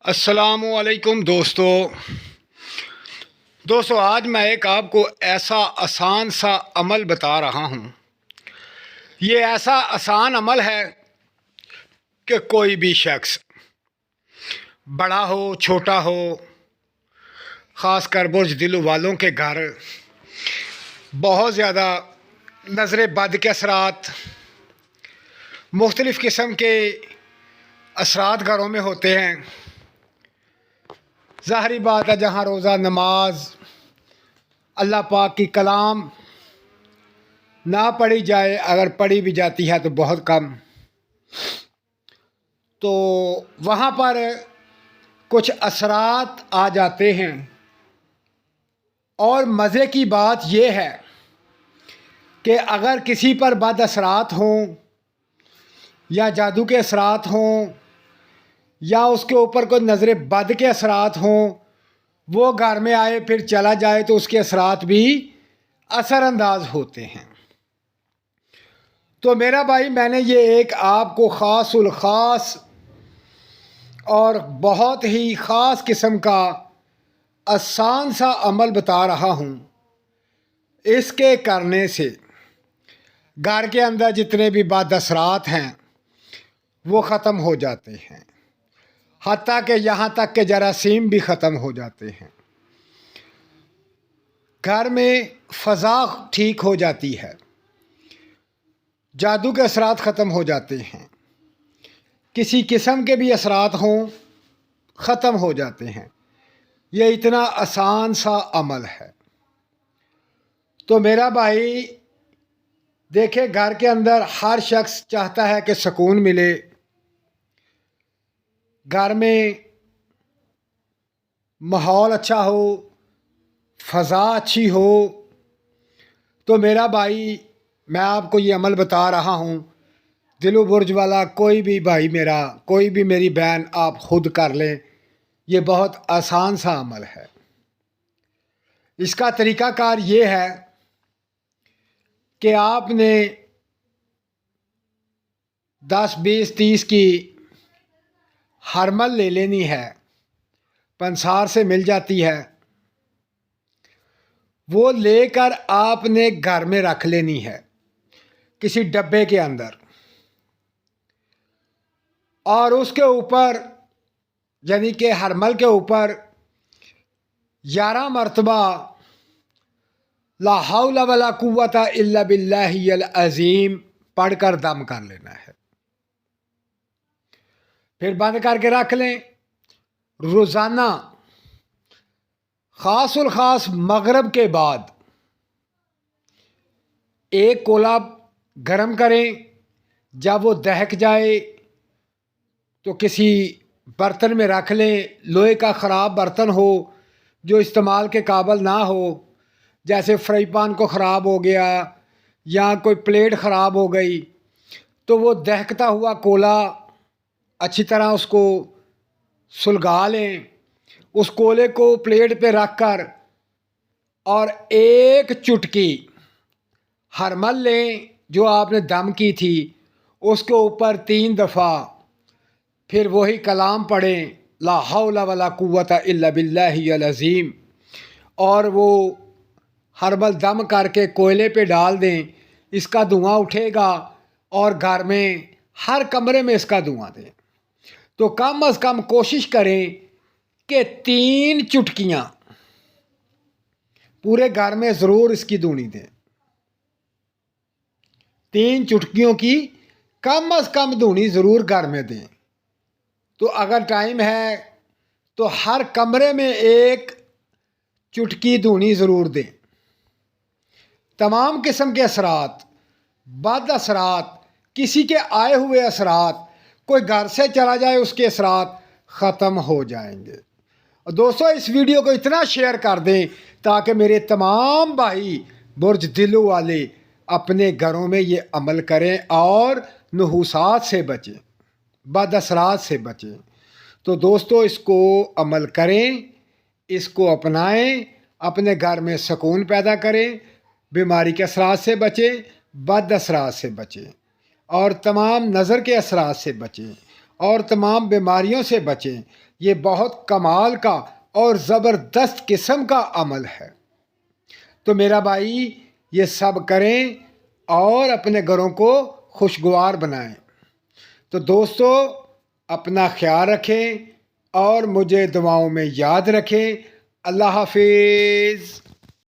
السلام علیکم دوستو آج میں ایک آپ کو ایسا آسان سا عمل بتا رہا ہوں۔ یہ ایسا آسان عمل ہے کہ کوئی بھی شخص بڑا ہو چھوٹا ہو، خاص کر برج دل والوں کے گھر بہت زیادہ نظر بد کے اثرات، مختلف قسم کے اثرات گھروں میں ہوتے ہیں۔ ظاہری بات ہے، جہاں روزہ نماز اللہ پاک کی کلام نہ پڑھی جائے، اگر پڑھی بھی جاتی ہے تو بہت کم، تو وہاں پر کچھ اثرات آ جاتے ہیں۔ اور مزے کی بات یہ ہے کہ اگر کسی پر بد اثرات ہوں یا جادو کے اثرات ہوں یا اس کے اوپر کوئی نظر بد کے اثرات ہوں، وہ گھر میں آئے پھر چلا جائے تو اس کے اثرات بھی اثر انداز ہوتے ہیں۔ تو میرا بھائی، میں نے یہ ایک آپ کو خاص الخاص اور بہت ہی خاص قسم کا آسان سا عمل بتا رہا ہوں۔ اس کے کرنے سے گھر کے اندر جتنے بھی بد اثرات ہیں وہ ختم ہو جاتے ہیں، حتیٰ کہ یہاں تک کہ جراثیم بھی ختم ہو جاتے ہیں۔ گھر میں فضا ٹھیک ہو جاتی ہے، جادو کے اثرات ختم ہو جاتے ہیں، کسی قسم کے بھی اثرات ہوں ختم ہو جاتے ہیں۔ یہ اتنا آسان سا عمل ہے۔ تو میرا بھائی دیکھے، گھر کے اندر ہر شخص چاہتا ہے کہ سکون ملے، گھر میں ماحول اچھا ہو، فضا اچھی ہو۔ تو میرا بھائی، میں آپ کو یہ عمل بتا رہا ہوں، دل و برج والا کوئی بھی بھائی میرا، کوئی بھی میری بہن، آپ خود کر لیں۔ یہ بہت آسان سا عمل ہے۔ اس کا طریقہ کار یہ ہے کہ آپ نے 10 20 30 کی ہرمل لے لینی ہے، پنسار سے مل جاتی ہے، وہ لے کر آپ نے گھر میں رکھ لینی ہے کسی ڈبے کے اندر، اور اس کے اوپر یعنی کہ ہرمل کے اوپر 11 مرتبہ لا حول ولا قوت الا باللہ العظیم پڑھ کر دم کر لینا ہے، پھر بند کر کے رکھ لیں۔ روزانہ خاص الخاص مغرب کے بعد ایک کولا گرم کریں، جب وہ دہک جائے تو کسی برتن میں رکھ لیں، لوہے کا خراب برتن ہو جو استعمال کے قابل نہ ہو، جیسے فرائی پان کو خراب ہو گیا یا کوئی پلیٹ خراب ہو گئی، تو وہ دہکتا ہوا کولا اچھی طرح اس کو سلگا لیں، اس کولے کو پلیٹ پہ رکھ کر اور ایک چٹکی ہرمل لیں جو آپ نے دم کی تھی، اس کے اوپر 3 دفعہ پھر وہی کلام پڑھیں، لا حول ولا قوت الا باللہ العظیم، اور وہ ہرمل دم کر کے کوئلے پہ ڈال دیں۔ اس کا دھواں اٹھے گا اور گھر میں ہر کمرے میں اس کا دھواں دیں۔ تو کم از کم کوشش کریں کہ 3 چٹکیاں پورے گھر میں ضرور اس کی دھونی دیں، 3 چٹکیوں کی کم از کم دھونی ضرور گھر میں دیں۔ تو اگر ٹائم ہے تو ہر کمرے میں ایک چٹکی دھونی ضرور دیں۔ تمام قسم کے اثرات، بد اثرات، کسی کے آئے ہوئے اثرات، کوئی گھر سے چلا جائے اس کے اثرات ختم ہو جائیں گے۔ اور دوستو، اس ویڈیو کو اتنا شیئر کر دیں تاکہ میرے تمام بھائی برج دلو والے اپنے گھروں میں یہ عمل کریں اور نحوسات سے بچیں، بد اثرات سے بچیں۔ تو دوستو، اس کو عمل کریں، اس کو اپنائیں، اپنے گھر میں سکون پیدا کریں، بیماری کے اثرات سے بچیں، بد اثرات سے بچیں، اور تمام نظر کے اثرات سے بچیں، اور تمام بیماریوں سے بچیں، یہ بہت کمال کا اور زبردست قسم کا عمل ہے۔ تو میرا بھائی یہ سب کریں اور اپنے گھروں کو خوشگوار بنائیں۔ تو دوستو اپنا خیال رکھیں اور مجھے دعاؤں میں یاد رکھیں۔ اللہ حافظ۔